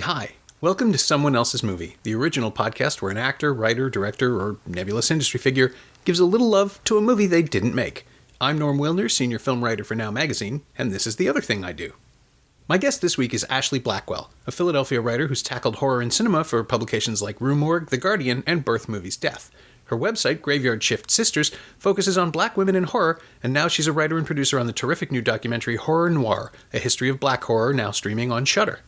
Hi. Welcome to Someone Else's Movie, the original podcast where an actor, writer, director, or nebulous industry figure gives a little love to a movie they didn't make. I'm Norm Wilner, senior film writer for Now Magazine, and this is the other thing I do. My guest this week is Ashlee Blackwell, a Philadelphia writer who's tackled horror in cinema for publications like Rue Morgue, The Guardian, and Birth Movies Death. Her website, Graveyard Shift Sisters, focuses on black women in horror, and now she's a writer and producer on the terrific new documentary Horror Noire, a history of black horror, now streaming on Shudder.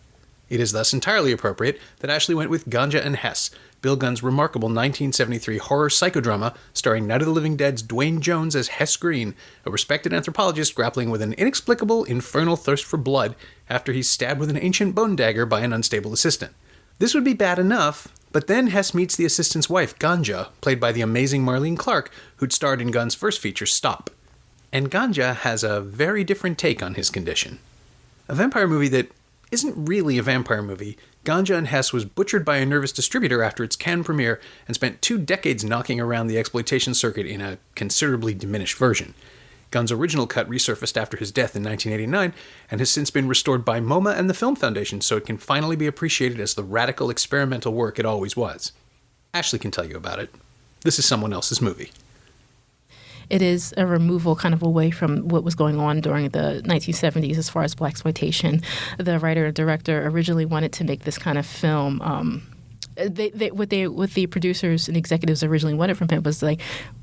It is thus entirely appropriate that Ashlee went with Ganja Hess, Bill Gunn's remarkable 1973 horror psychodrama starring Night of the Living Dead's Duane Jones as Hess Green, a respected anthropologist grappling with an inexplicable, infernal thirst for blood after he's stabbed with an ancient bone dagger by an unstable assistant. This would be bad enough, but then Hess meets the assistant's wife, Ganja, played by the amazing Marlene Clark, who'd starred in Gunn's first feature, Stop. And Ganja has a very different take on his condition. A vampire movie that isn't really a vampire movie, Ganja Hess was butchered by a nervous distributor after its Cannes premiere and spent 2 decades knocking around the exploitation circuit in a considerably diminished version. Gunn's original cut resurfaced after his death in 1989 and has since been restored by MoMA and the Film Foundation so it can finally be appreciated as the radical experimental work it always was. Ashlee can tell you about it. This is Someone Else's Movie. It is a removal kind of away from what was going on during the 1970s as far as blaxploitation. The writer and director originally wanted to make this kind of film. What the producers and executives originally wanted from him was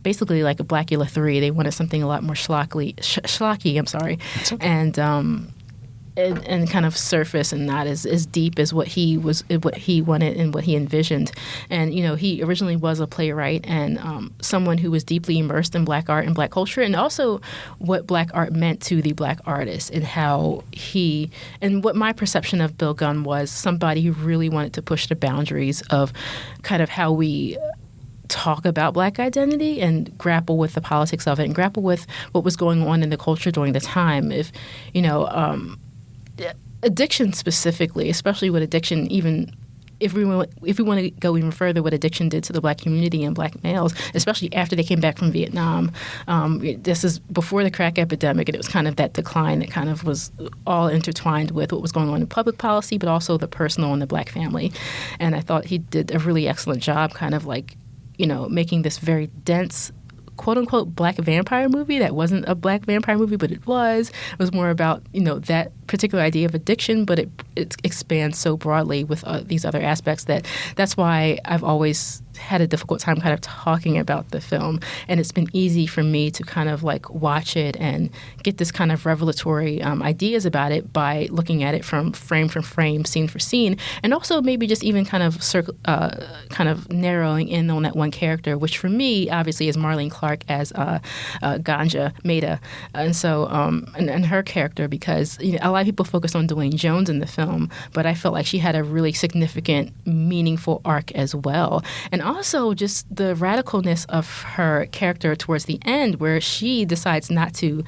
basically like a Blackula 3. They wanted something a lot more schlocky. And kind of surface and not as deep as what he wanted and what he envisioned. And he originally was a playwright and someone who was deeply immersed in black art and black culture, and also what black art meant to the black artist, and how and what my perception of Bill Gunn was somebody who really wanted to push the boundaries of kind of how we talk about black identity and grapple with the politics of it and grapple with what was going on in the culture during the time. Addiction specifically, especially with addiction, even if we want to go even further, what addiction did to the black community and black males, especially after they came back from Vietnam. This is before the crack epidemic, and it was kind of that decline that kind of was all intertwined with what was going on in public policy, but also the personal and the black family. And I thought he did a really excellent job kind of making this very dense, quote-unquote black vampire movie that wasn't a black vampire movie, but it was more about that particular idea of addiction, but it expands so broadly with these other aspects that's why I've always had a difficult time kind of talking about the film, and it's been easy for me to kind of watch it and get this kind of revelatory ideas about it by looking at it from frame, scene for scene, and also maybe just even kind of narrowing in on that one character, which for me obviously is Marlene Clark as Ganja Maida, and so and her character, because a lot of people focus on Duane Jones in the film, but I felt like she had a really significant, meaningful arc as well. And also just the radicalness of her character towards the end, where she decides not to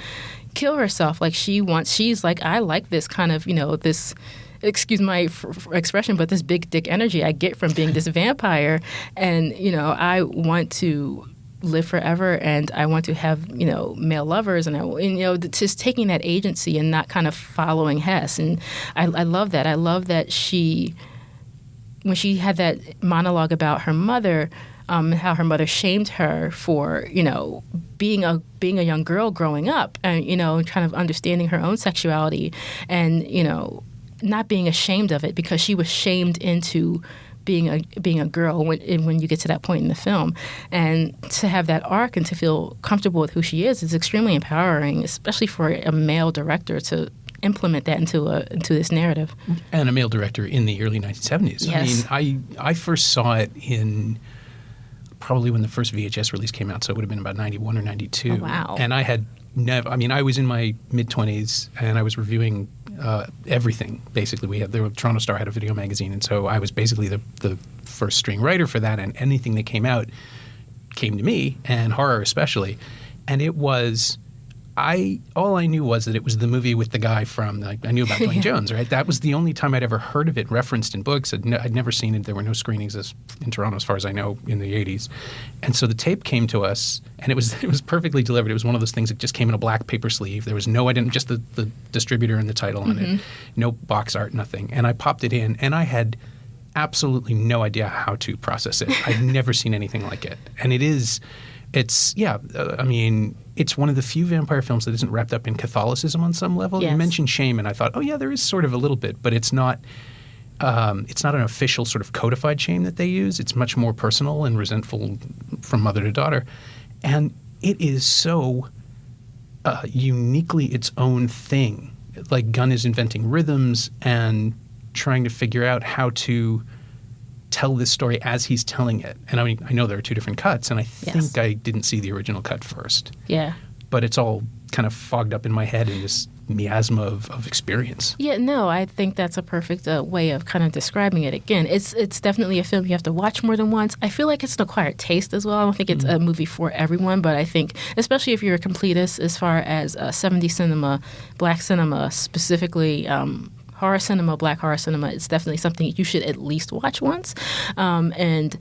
kill herself. She's like, I like this kind of, this, excuse my expression, but this big dick energy I get from being this vampire. And, I want to live forever, and I want to have male lovers, and just taking that agency and not kind of following Hess. And I love that. I love that when she had that monologue about her mother, how her mother shamed her for being a young girl growing up, and kind of understanding her own sexuality, and not being ashamed of it, because she was shamed into being a girl when you get to that point in the film. And to have that arc and to feel comfortable with who she is extremely empowering, especially for a male director to implement that into this narrative. And a male director in the early 1970s. Yes. I mean, I first saw it in probably when the first VHS release came out, so it would have been about 91 or 92. Oh, wow. And I had I was in my mid-20s, and I was reviewing everything, basically. Toronto Star had a video magazine, and so I was basically the first-string writer for that, and anything that came out came to me, and horror especially. And it was all I knew was that it was the movie with the guy from, like, I knew about Duane Jones, right? That was the only time I'd ever heard of it referenced in books. I'd never seen it. There were no screenings in Toronto, as far as I know, in the 80s. And so the tape came to us, and it was perfectly delivered. It was one of those things that just came in a black paper sleeve. There was just the distributor and the title on it. No box art, nothing. And I popped it in, and I had absolutely no idea how to process it. I'd never seen anything like it. And it's one of the few vampire films that isn't wrapped up in Catholicism on some level. Yes. You mentioned shame, and I thought, oh yeah, there is sort of a little bit, but it's not an official sort of codified shame that they use. It's much more personal and resentful from mother to daughter. And it is so uniquely its own thing. Like, Gunn is inventing rhythms and trying to figure out how to tell this story as he's telling it. And I mean, I know there are two different cuts, and I think I didn't see the original cut first. Yeah. But it's all kind of fogged up in my head in this miasma of experience. Yeah, no, I think that's a perfect way of kind of describing it. Again, it's definitely a film you have to watch more than once. I feel like it's an acquired taste as well. I don't think it's a movie for everyone, but I think, especially if you're a completist as far as 70s cinema, black cinema, specifically horror cinema, black horror cinema, it's definitely something you should at least watch once. And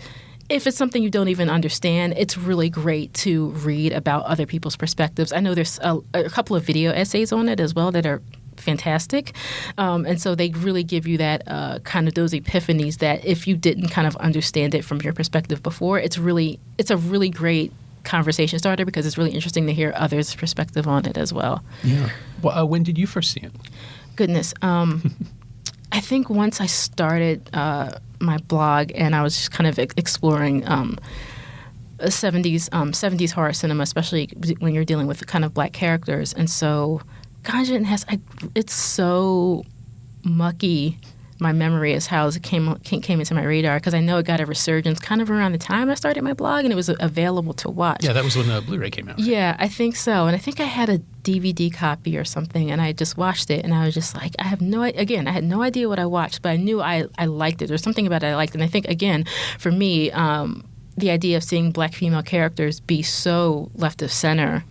if it's something you don't even understand, it's really great to read about other people's perspectives. I know there's a couple of video essays on it as well that are fantastic. And so they really give you that kind of those epiphanies that if you didn't kind of understand it from your perspective before, it's a really great conversation starter because it's really interesting to hear others' perspective on it as well. Yeah. Well, when did you first see it? Goodness. I think once I started my blog and I was just kind of exploring 70s horror cinema, especially when you're dealing with kind of black characters. And so Ganja Hess, it's so mucky. My memory is how it came into my radar because I know it got a resurgence kind of around the time I started my blog and it was available to watch. Yeah, that was when the Blu-ray came out. Right? Yeah, I think so. And I think I had a DVD copy or something and I just watched it and I was just like, I had no idea what I watched, but I knew I liked it. There's something about it I liked. And I think, again, for me, the idea of seeing black female characters be so left of center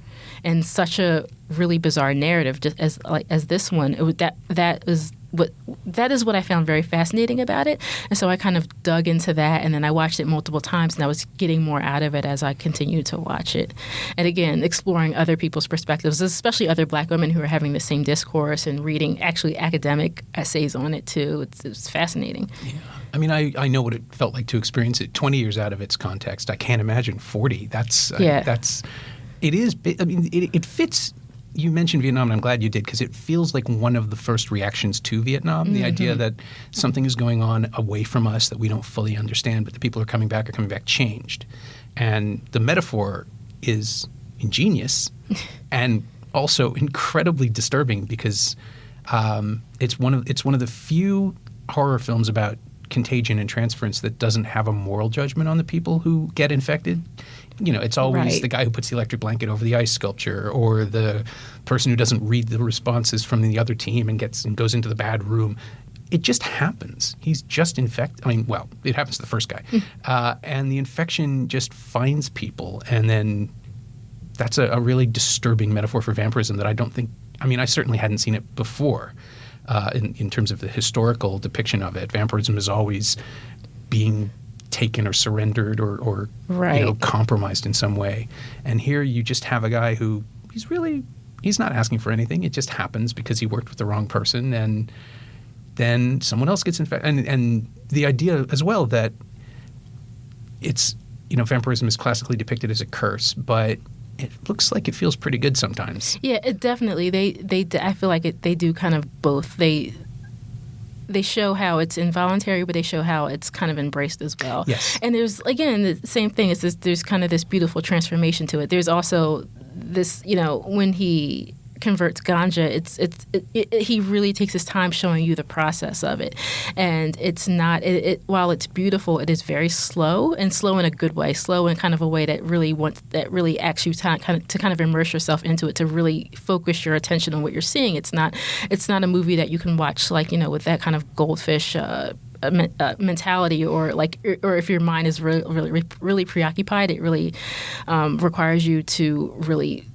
and such a really bizarre narrative just as this one, that is what I found very fascinating about it. And so I kind of dug into that, and then I watched it multiple times, and I was getting more out of it as I continued to watch it. And again, exploring other people's perspectives, especially other black women who are having the same discourse and reading actually academic essays on it too. It's fascinating. Yeah. I mean, I know what it felt like to experience it 20 years out of its context. I can't imagine 40. It fits. You mentioned Vietnam, and I'm glad you did, because it feels like one of the first reactions to Vietnam, the idea that something is going on away from us that we don't fully understand, but the people are coming back changed. And the metaphor is ingenious and also incredibly disturbing because it's one of the few horror films about contagion and transference that doesn't have a moral judgment on the people who get infected. You know, it's always the guy who puts the electric blanket over the ice sculpture or the person who doesn't read the responses from the other team and goes into the bad room. It just happens. He's just infected. I mean, well, it happens to the first guy. And the infection just finds people. And then that's a really disturbing metaphor for vampirism that I don't think – I mean, I certainly hadn't seen it before in terms of the historical depiction of it. Vampirism is always being – taken or surrendered or compromised in some way. And here you just have a guy who he's not asking for anything. It just happens because he worked with the wrong person and then someone else gets infected. And the idea as well that it's, vampirism is classically depicted as a curse, but it looks like it feels pretty good sometimes. Yeah, it definitely. I feel like they do kind of both. They show how it's involuntary, but they show how it's kind of embraced as well. Yes. And there's, again, the same thing. There's kind of this beautiful transformation to it. There's also this, when he converts ganja, he really takes his time showing you the process of it. And it's not, while it's beautiful, it is very slow in a good way, slow in kind of a way that really asks you to kind of immerse yourself into it, to really focus your attention on what you're seeing. It's not a movie that you can watch with that kind of goldfish mentality, or if your mind is really preoccupied, it really requires you to really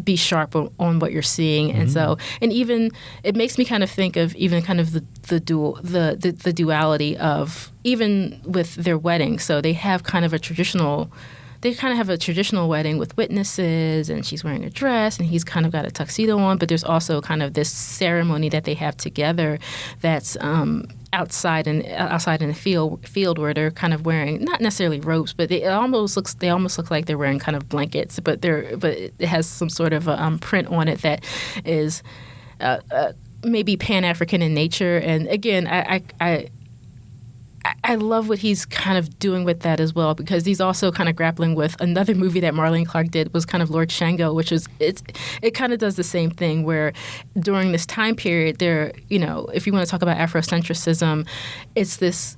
be sharp on what you're seeing. And so, and even it makes me kind of think of even kind of the duality of even with their wedding. So they have kind of a traditional wedding with witnesses, and she's wearing a dress and he's kind of got a tuxedo on, but there's also kind of this ceremony that they have together that's outside in the field where they're kind of wearing not necessarily robes, but they almost look like they're wearing kind of blankets, but it has some sort of a print on it that is maybe Pan-African in nature. And again, I love what he's kind of doing with that as well, because he's also kind of grappling with another movie that Marlene Clark did was kind of Lord Shango, which is it kind of does the same thing where during this time period there, if you want to talk about Afrocentrism, it's this,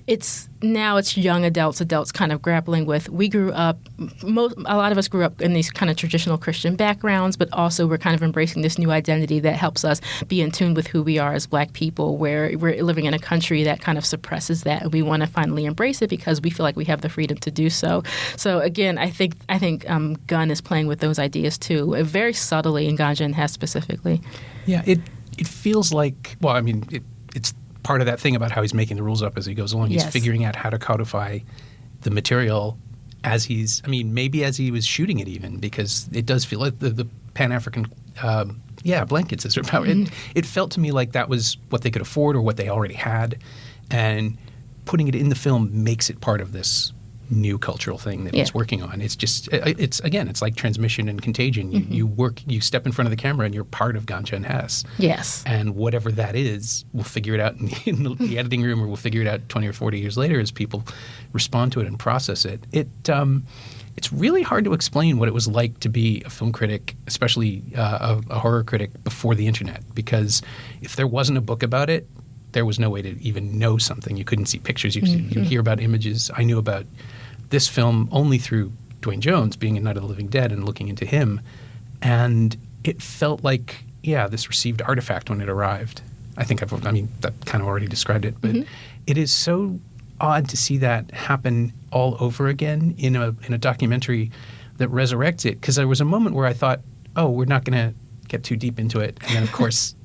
it's young adults kind of grappling with. We grew up, a lot of us grew up in these kind of traditional Christian backgrounds, but also we're kind of embracing this new identity that helps us be in tune with who we are as Black people, where we're living in a country that kind of suppresses that, and we want to finally embrace it because we feel like we have the freedom to do so. So again, I think Gunn is playing with those ideas too, very subtly in Ganja Hess specifically. Yeah, it feels like, well, I mean, it's part of that thing about how he's making the rules up as he goes along. He's figuring out how to codify the material maybe as he was shooting it even, because it does feel like the Pan-African, blankets is their power. It felt to me like that was what they could afford or what they already had, and putting it in the film makes it part of this new cultural thing that he's working on. It's just, it's like transmission and contagion. You step in front of the camera and you're part of Ganja Hess. Yes. And whatever that is, we'll figure it out in the editing room, or we'll figure it out 20 or 40 years later as people respond to it and process it. It's really hard to explain what it was like to be a film critic, especially a horror critic, before the internet, because if there wasn't a book about it, there was no way to even know something. You couldn't see pictures. You hear about images. I knew about this film only through Duane Jones being in Night of the Living Dead and looking into him. And it felt like, this received artifact when it arrived. That kind of already described it. But it is so odd to see that happen all over again in a documentary that resurrects it. Because there was a moment where I thought, we're not going to get too deep into it. And then, of course,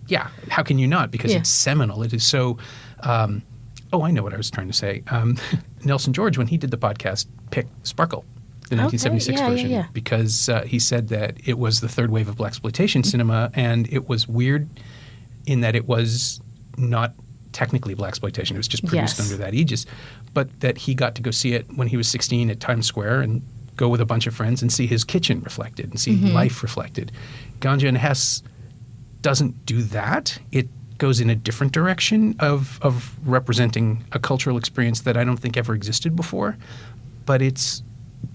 how can you not? Because it's seminal. It is so I know what I was trying to say. Nelson George, when he did the podcast, picked Sparkle, the 1976 version, because he said that it was the third wave of blaxploitation cinema, and it was weird in that it was not technically blaxploitation. It was just produced under that aegis, but that he got to go see it when he was 16 at Times Square and go with a bunch of friends and see his kitchen reflected and see life reflected. Ganja Hess doesn't do that. It goes in a different direction of representing a cultural experience that I don't think ever existed before, but it's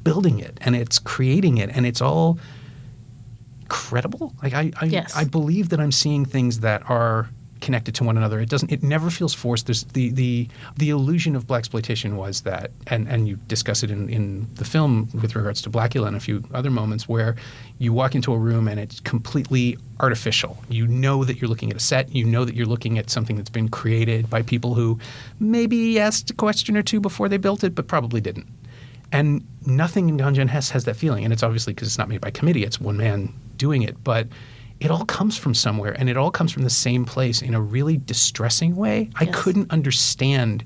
building it and it's creating it, and it's all credible. Like I believe that I'm seeing things that are connected to one another. It never feels forced. There's the illusion of blaxploitation was that, and you discuss it in the film with regards to Blackula and a few other moments, where you walk into a room and it's completely artificial. You know that you're looking at a set. You know that you're looking at something that's been created by people who maybe asked a question or two before they built it, but probably didn't. And nothing in Ganja Hess has that feeling. And it's obviously because it's not made by committee. It's one man doing it. But it all comes from somewhere, and it all comes from the same place in a really distressing way. I couldn't understand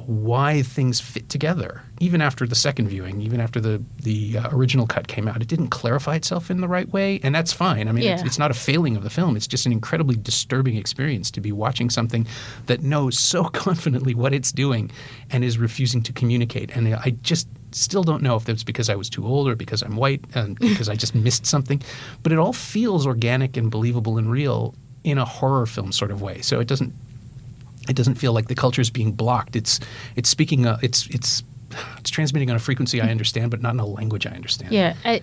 why things fit together. Even after the second viewing, even after the original cut came out, it didn't clarify itself in the right way, and that's fine. I mean, it's not a failing of the film. It's just an incredibly disturbing experience to be watching something that knows so confidently what it's doing and is refusing to communicate. And I just still don't know if that's because I was too old or because I'm white and because I just missed something. But it all feels organic and believable and real in a horror film sort of way. So it doesn't feel like the culture is being blocked. It's speaking. It's transmitting on a frequency I understand, but not in a language I understand. Yeah, I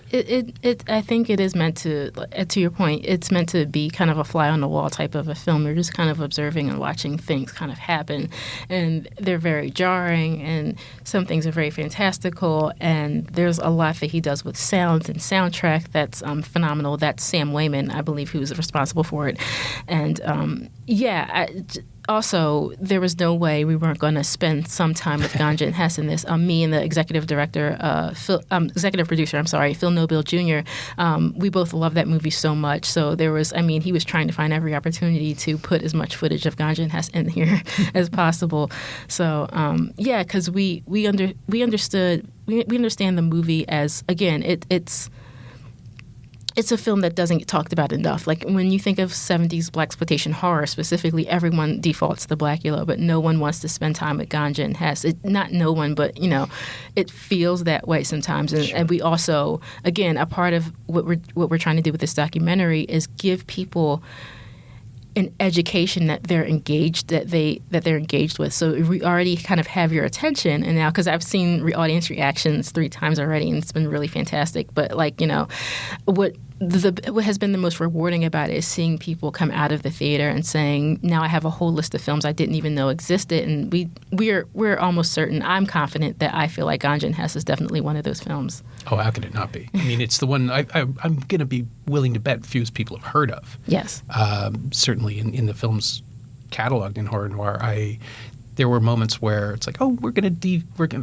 think it is meant to your point, it's meant to be kind of a fly on the wall type of a film. You're just kind of observing and watching things kind of happen, and they're very jarring, and some things are very fantastical, and there's a lot that he does with sounds and soundtrack that's phenomenal. That's Sam Wayman, I believe, who's responsible for it, and also, there was no way we weren't going to spend some time with Ganja Hess in this. Me and the executive producer, Phil Nobile Jr., we both loved that movie so much. So there was, he was trying to find every opportunity to put as much footage of Ganja Hess in here as possible. So, because we understand the movie as, again, it's a film that doesn't get talked about enough. Like, when you think of 70s blaxploitation horror specifically, everyone defaults to Blackula, but no one wants to spend time with Ganja and Hess. Not no one, but, it feels that way sometimes. And we also, again, a part of what we're trying to do with this documentary is give people an education that they're engaged with. So we already kind of have your attention, and now, because I've seen audience reactions 3 times already, and it's been really fantastic. But what has been the most rewarding about it is seeing people come out of the theater and saying, now I have a whole list of films I didn't even know existed, and we're almost certain, I'm confident that I feel like Ganja and Hess is definitely one of those films. Oh, how could it not be? It's the one I'm going to be willing to bet few people have heard of. Yes. Certainly in the films cataloged in Horror Noire, there were moments where it's like, oh, we're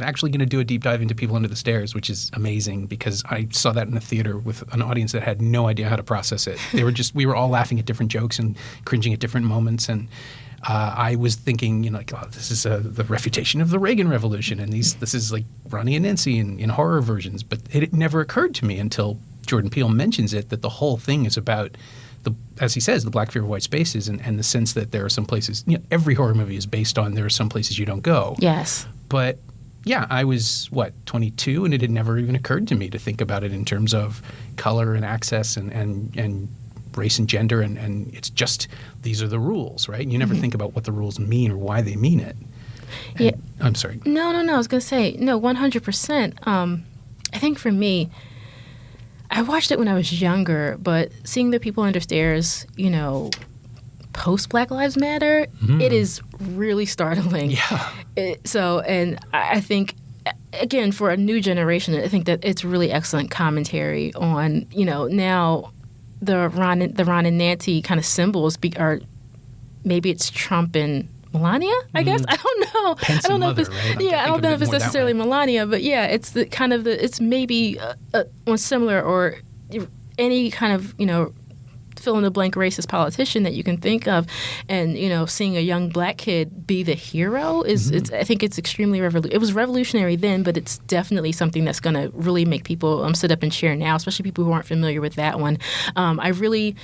actually going to do a deep dive into People Under the Stairs, which is amazing because I saw that in a theater with an audience that had no idea how to process it. We were all laughing at different jokes and cringing at different moments, and I was thinking, this is the refutation of the Reagan Revolution, and this is like Ronnie and Nancy in horror versions. But it never occurred to me until Jordan Peele mentions it that the whole thing is about, as he says, the black fear of white spaces, and the sense that there are some places, every horror movie is based on there are some places you don't go. Yes. But yeah, I was, 22, and it had never even occurred to me to think about it in terms of color and access and race and gender, and it's just, these are the rules, right? You never think about what the rules mean or why they mean it. And, yeah. I'm sorry. No, I was going to say, 100%. I think for me, I watched it when I was younger, but seeing the People Under Stairs, post Black Lives Matter, it is really startling. Yeah. And I think, again, for a new generation, I think that it's really excellent commentary on, now the Ron and Nancy kind of symbols are, maybe it's Trump and Melania, I guess. I don't know. Pence I don't know mother, if it's right? I don't know if it's necessarily Melania, but yeah, it's the kind of it's maybe one similar, or any kind of fill in the blank racist politician that you can think of, and seeing a young black kid be the hero is I think it's extremely it was revolutionary then, but it's definitely something that's going to really make people sit up and cheer now, especially people who aren't familiar with that one. I really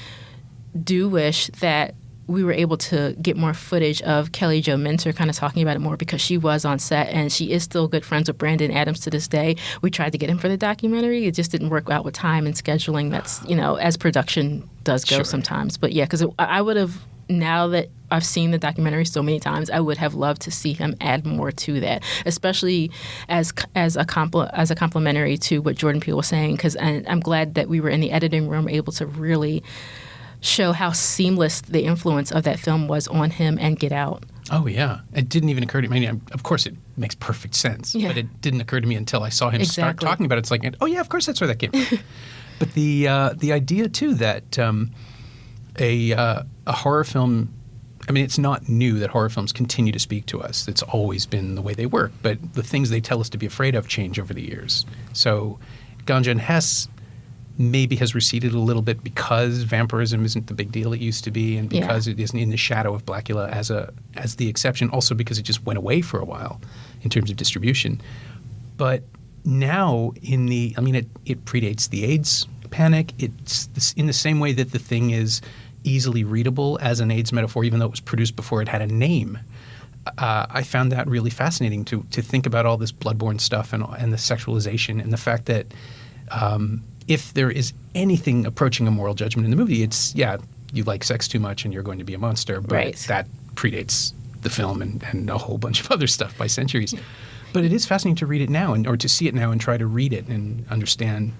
do wish that we were able to get more footage of Kelly Jo Minter kind of talking about it more, because she was on set and she is still good friends with Brandon Adams to this day. We tried to get him for the documentary. It just didn't work out with time and scheduling. That's, as production does go sometimes. But yeah, because I would have, now that I've seen the documentary so many times, I would have loved to see him add more to that, especially as a complementary to what Jordan Peele was saying, because I'm glad that we were in the editing room able to really show how seamless the influence of that film was on him and Get Out. Oh, yeah. It didn't even occur to me. Of course, it makes perfect sense, but it didn't occur to me until I saw him start talking about it. It's like, oh, yeah, of course that's where that came from. But the idea, too, that a horror film, it's not new that horror films continue to speak to us. It's always been the way they work. But the things they tell us to be afraid of change over the years. So Ganja and Hess maybe has receded a little bit because vampirism isn't the big deal it used to be, and because it isn't in the shadow of Blackula as the exception, also because it just went away for a while in terms of distribution. But now it predates the AIDS panic. It's in the same way that The Thing is easily readable as an AIDS metaphor, even though it was produced before it had a name. I found that really fascinating to think about all this bloodborne stuff and the sexualization, and the fact that if there is anything approaching a moral judgment in the movie, it's, you like sex too much and you're going to be a monster. But that predates the film and a whole bunch of other stuff by centuries. But it is fascinating to read it now, or to see it now and try to read it and understand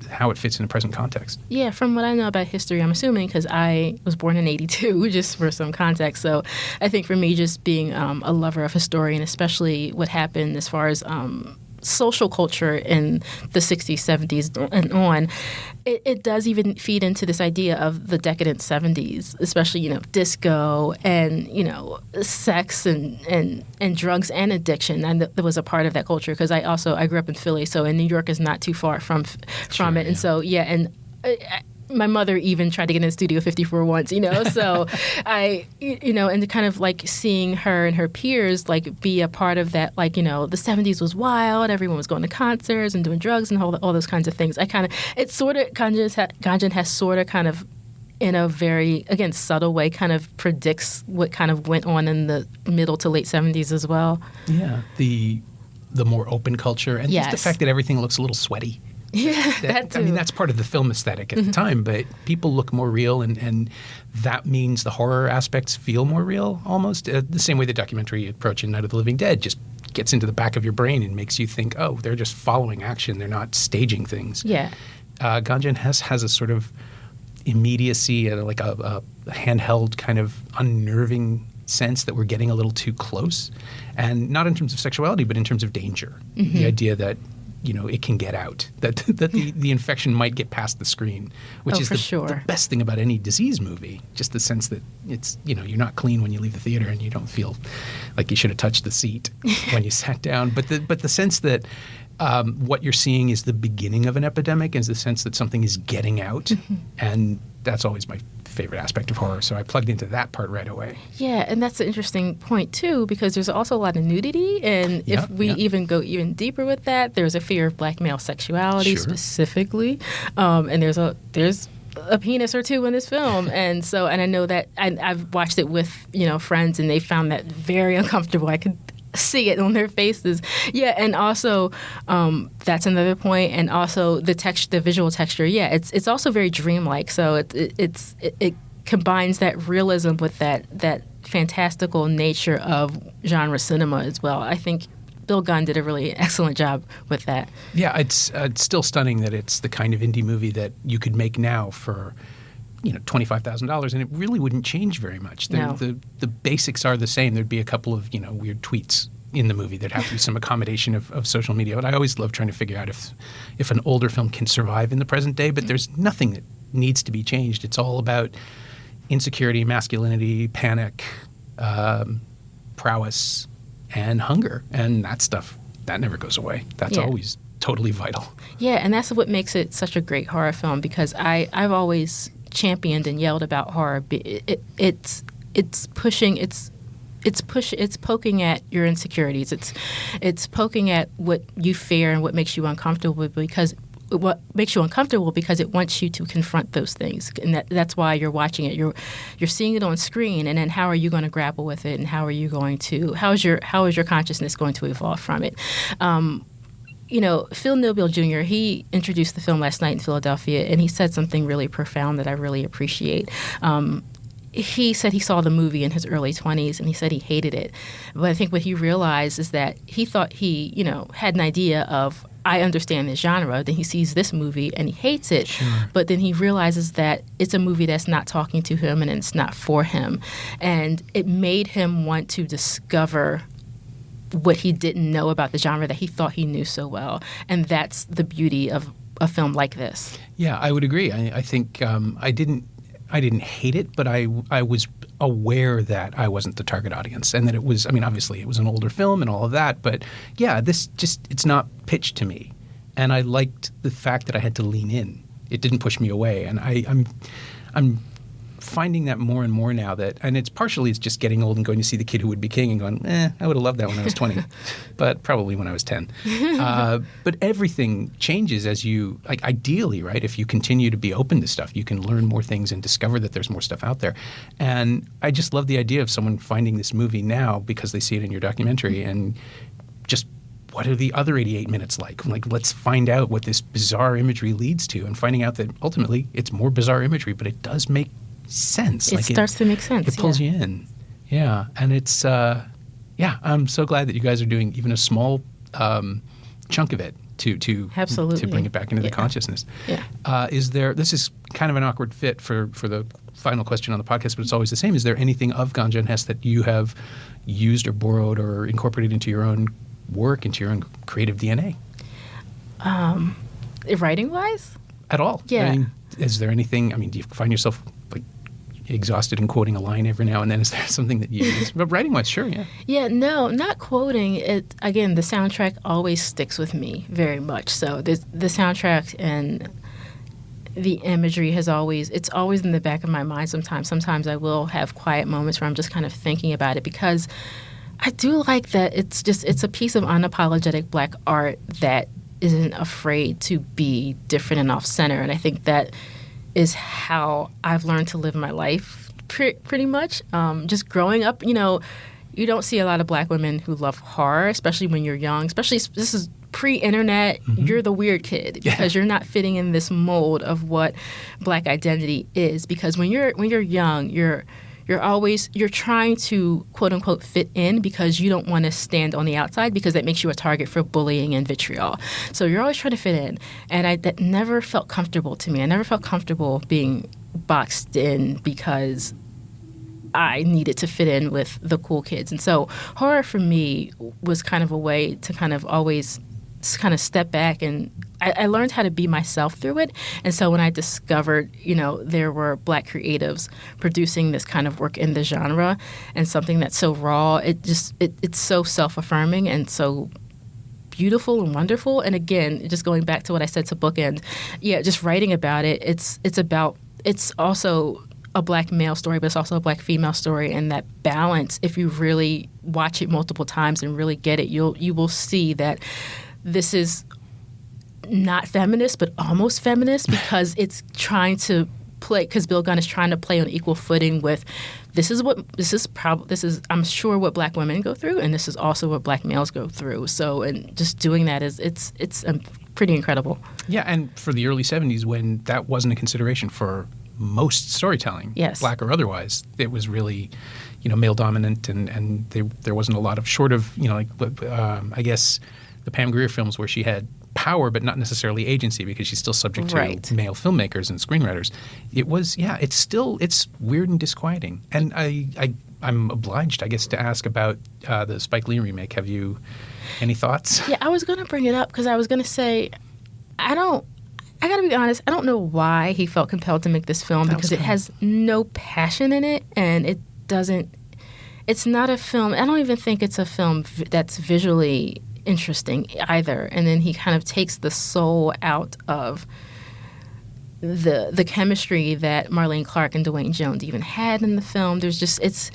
how it fits in a present context. Yeah, from what I know about history, I'm assuming, because I was born in 82, just for some context. So I think for me, just being a lover of history, and especially what happened as far as social culture in the 60s, 70s, and on, it does even feed into this idea of the decadent 70s, especially, disco and, sex and drugs and addiction. And that was a part of that culture because I grew up in Philly, so in New York is not too far from Sure, it. And so, my mother even tried to get in Studio 54 once, so and to kind of like seeing her and her peers like be a part of that, like, the 70s was wild. Everyone was going to concerts and doing drugs and all those kinds of things. It's sort of, Ganja Hess sort of kind of in a very, again, subtle way kind of predicts what kind of went on in the middle to late 70s as well. Yeah, the more open culture and just the fact that everything looks a little sweaty. Yeah, that too. I mean, that's part of the film aesthetic at the time, but people look more real, and that means the horror aspects feel more real almost. The same way the documentary approach in Night of the Living Dead just gets into the back of your brain and makes you think, oh, they're just following action. They're not staging things. Yeah. Ganja Hess has a sort of immediacy and like a handheld kind of unnerving sense that we're getting a little too close. And not in terms of sexuality, but in terms of danger. Mm-hmm. The idea that it can get out, that the infection might get past the screen, which is the best thing about any disease movie, just the sense that it's, you're not clean when you leave the theater and you don't feel like you should have touched the seat when you sat down. But the sense that what you're seeing is the beginning of an epidemic, is the sense that something is getting out. Mm-hmm. And that's always my favorite aspect of horror. So I plugged into that part right away. Yeah, and that's an interesting point too, because there's also a lot of nudity, and if we even go even deeper with that, there's a fear of black male sexuality specifically, and there's a penis or two in this film, and I know that I've watched it with friends, and they found that very uncomfortable. I could see it on their faces. Yeah, and also that's another point, and also the visual texture. Yeah, it's also very dreamlike. So it combines that realism with that fantastical nature of genre cinema as well. I think Bill Gunn did a really excellent job with that. Yeah, it's still stunning that it's the kind of indie movie that you could make now for $25,000, and it really wouldn't change very much. The basics are the same. There'd be a couple of weird tweets in the movie. There'd have to be some accommodation of social media. But I always love trying to figure out if an older film can survive in the present day. But there's nothing that needs to be changed. It's all about insecurity, masculinity, panic, prowess, and hunger, and that stuff that never goes away. That's always totally vital. Yeah, and that's what makes it such a great horror film, because I've always championed and yelled about horror. It's poking at your insecurities. It's poking at what you fear and what makes you uncomfortable, because it wants you to confront those things, and that's why you're watching it. You're seeing it on screen, and then how are you going to grapple with it, and how is your consciousness going to evolve from it? Phil Nobile Jr., he introduced the film last night in Philadelphia, and he said something really profound that I really appreciate. He said he saw the movie in his early 20s, and he said he hated it. But I think what he realized is that he thought he, had an idea of, I understand this genre. Then he sees this movie and he hates it. Sure. But then he realizes that it's a movie that's not talking to him and it's not for him. And it made him want to discover what he didn't know about the genre that he thought he knew so well. And that's the beauty of a film like this. Yeah, I would agree. I think I didn't hate it, but I was aware that I wasn't the target audience, and that it was, obviously it was an older film and all of that, but yeah, it's not pitched to me. And I liked the fact that I had to lean in. It didn't push me away. And I'm finding that more and more now, and it's just getting old and going to see The Kid Who Would Be King and going, I would have loved that when I was 20, but probably when I was 10. But everything changes as you, ideally, right? If you continue to be open to stuff, you can learn more things and discover that there's more stuff out there. And I just love the idea of someone finding this movie now because they see it in your documentary, and just, what are the other 88 minutes like? Let's find out what this bizarre imagery leads to, and finding out that ultimately it's more bizarre imagery, but it does make sense. It starts to make sense. It pulls you in. Yeah. And it's, I'm so glad that you guys are doing even a small chunk of it to bring it back into the consciousness. Yeah. This is kind of an awkward fit for the final question on the podcast, but it's always the same. Is there anything of Ganja Hess that you have used or borrowed or incorporated into your own work, into your own creative DNA? Writing-wise? At all? Yeah. I mean, is there anything, do you find yourself like exhausted in quoting a line every now and then? Is there something that you use? But writing-wise, sure, yeah. Yeah, no, not quoting. It again, the soundtrack always sticks with me very much. So the soundtrack and the imagery it's always in the back of my mind sometimes. Sometimes I will have quiet moments where I'm just kind of thinking about it, because I do like that it's a piece of unapologetic Black art that isn't afraid to be different and off-center. And I think that is how I've learned to live my life pretty much. Just growing up, you don't see a lot of Black women who love horror, especially when you're young. Especially, this is pre-internet. You're the weird kid because you're not fitting in this mold of what Black identity is. Because when you're young, you're trying to quote unquote fit in because you don't want to stand on the outside, because that makes you a target for bullying and vitriol. So you're always trying to fit in, and that never felt comfortable to me. I never felt comfortable being boxed in because I needed to fit in with the cool kids. And so horror for me was kind of a way to kind of always kind of step back, and I learned how to be myself through it. And so when I discovered, there were Black creatives producing this kind of work in the genre and something that's so raw, it's so self-affirming and so beautiful and wonderful. And again, just going back to what I said to bookend, just writing about it, it's also a Black male story, but it's also a Black female story. And that balance, if you really watch it multiple times and really get it, you will see that this is not feminist, but almost feminist, because it's trying to play, because Bill Gunn is trying to play on equal footing with this is I'm sure what Black women go through, and this is also what Black males go through. So, and just doing that it's pretty incredible. Yeah, and for the early 70s, when that wasn't a consideration for most storytelling, yes, Black or otherwise, it was really, male dominant, and there wasn't a lot of, short of, I guess the Pam Grier films where she had power but not necessarily agency, because she's still subject to male filmmakers and screenwriters. It's weird and disquieting. And I'm obliged, I guess, to ask about the Spike Lee remake. Have you any thoughts? Yeah, I was going to bring it up because I was going to say, I got to be honest, I don't know why he felt compelled to make this film, because it has no passion in it, and it's not a film. I don't even think it's a film that's visually interesting either. And then he kind of takes the soul out of the chemistry that Marlene Clark and Duane Jones even had in the film. There's just it's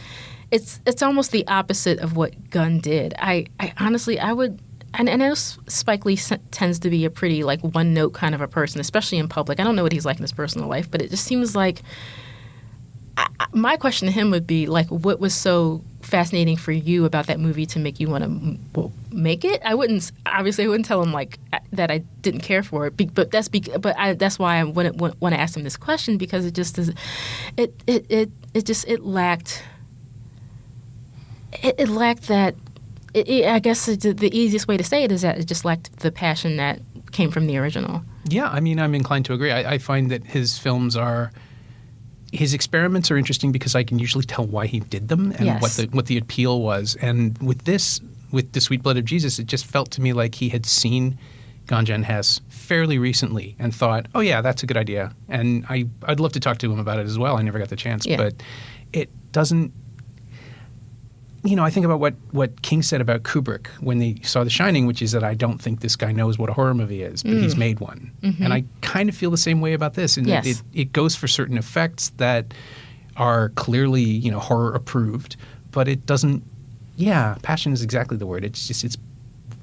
almost the opposite of what Gunn did. I honestly, I would, and I know Spike Lee tends to be a pretty like one note kind of a person, especially in public. I don't know what he's like in his personal life, but it just seems like my question to him would be like, what was so fascinating for you about that movie to make you want to make it? I wouldn't tell him like that I didn't care for it, but that's why I want to ask him this question, because it just is, it lacked that. I guess the easiest way to say it is that it just lacked the passion that came from the original. Yeah, I mean, I'm inclined to agree. I find that his films his experiments are interesting because I can usually tell why he did them and what the appeal was. And with The Sweet Blood of Jesus, it just felt to me like he had seen Ganja Hess fairly recently and thought, oh yeah, that's a good idea. And I'd love to talk to him about it as well. I never got the chance, but it doesn't. I think about what King said about Kubrick when they saw The Shining, which is that I don't think this guy knows what a horror movie is, but he's made one. Mm-hmm. And I kind of feel the same way about this. And it goes for certain effects that are clearly, horror approved, but it doesn't, passion is exactly the word. It's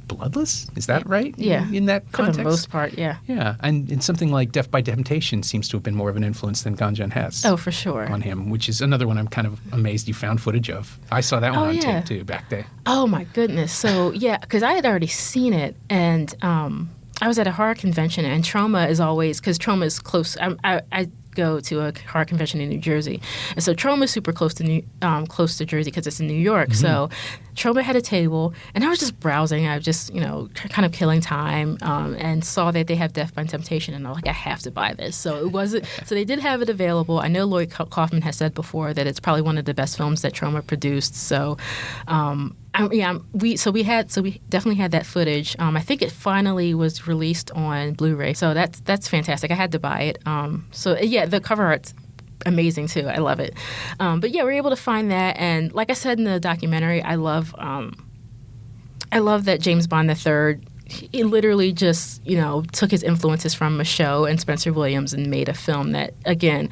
bloodless. Is that right? Yeah. In that context? For the most part, yeah. Yeah. And in something like Death by Temptation seems to have been more of an influence than Ganja Hess. Oh, for sure. On him, which is another one I'm kind of amazed you found footage of. I saw that one on tape, too, back there. Oh, my goodness. So, because I had already seen it, and I was at a horror convention, and Trauma is always, because Trauma is close. I go to a horror convention in New Jersey, and so Trauma is super close to Jersey because it's in New York. Mm-hmm. So Trauma had a table, and I was just browsing. I was just kind of killing time, and saw that they have Death by Temptation, and I was like, I have to buy this. So it wasn't. So they did have it available. I know Lloyd Kaufman has said before that it's probably one of the best films that Trauma produced. So We definitely had that footage. I think it finally was released on Blu-ray, so that's fantastic. I had to buy it. The cover art's amazing too. I love it. But yeah, we're able to find that, and like I said in the documentary, I love that James Bond III. He literally just took his influences from a show and Spencer Williams and made a film that, again,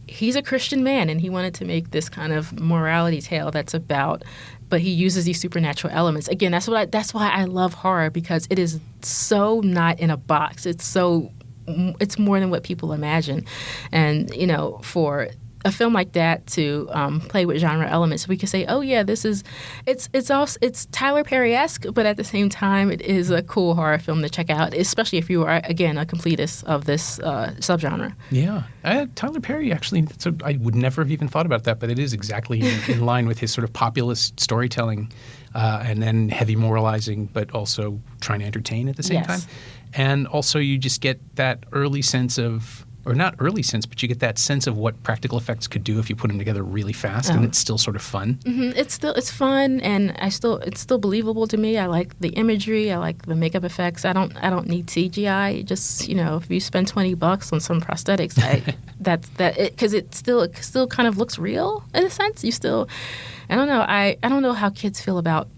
he's a Christian man and he wanted to make this kind of morality tale that's about, but he uses these supernatural elements. Again, that's why I love horror, because it is so not in a box. It's more than what people imagine. And, for a film like that to play with genre elements, we could say, oh yeah, it's Tyler Perry-esque, but at the same time, it is a cool horror film to check out, especially if you are, again, a completist of this subgenre. Yeah, Tyler Perry actually. So I would never have even thought about that, but it is exactly in line with his sort of populist storytelling, and then heavy moralizing, but also trying to entertain at the same time. And also, you just get that early sense of. Or not early sense, but you get that sense of what practical effects could do if you put them together really fast, and it's still sort of fun. Mm-hmm. It's fun, and it's still believable to me. I like the imagery, I like the makeup effects. I don't need CGI. Just if you spend $20 on some prosthetics, because it still kind of looks real in a sense. I don't know. I don't know how kids feel about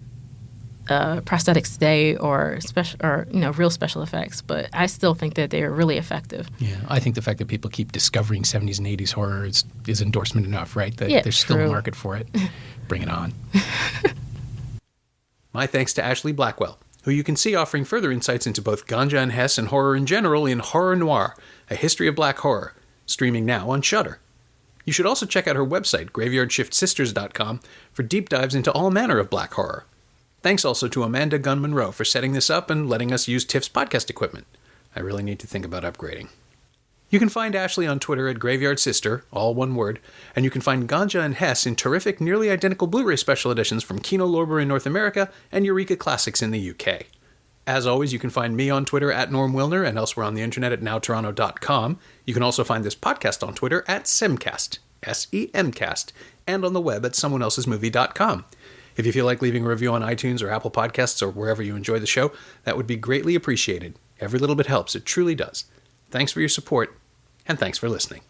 prosthetics today or real special effects, but I still think that they are really effective. Yeah, I think the fact that people keep discovering 70s and 80s horror is endorsement enough, right? That there's still a market for it. Bring it on. My thanks to Ashlee Blackwell, who you can see offering further insights into both Ganja Hess and horror in general in Horror Noire, A History of Black Horror, streaming now on Shudder. You should also check out her website, graveyardshiftSisters.com, for deep dives into all manner of black horror. Thanks also to Amanda Gunn Monroe for setting this up and letting us use TIFF's podcast equipment. I really need to think about upgrading. You can find Ashlee on Twitter at Graveyard Sister, all one word, and you can find Ganja and Hess in terrific, nearly identical Blu-ray special editions from Kino Lorber in North America and Eureka Classics in the UK. As always, you can find me on Twitter at Norm Wilner and elsewhere on the internet at nowtoronto.com. You can also find this podcast on Twitter at Semcast, S-E-M-Cast, and on the web at someoneelsesmovie.com. If you feel like leaving a review on iTunes or Apple Podcasts or wherever you enjoy the show, that would be greatly appreciated. Every little bit helps. It truly does. Thanks for your support, and thanks for listening.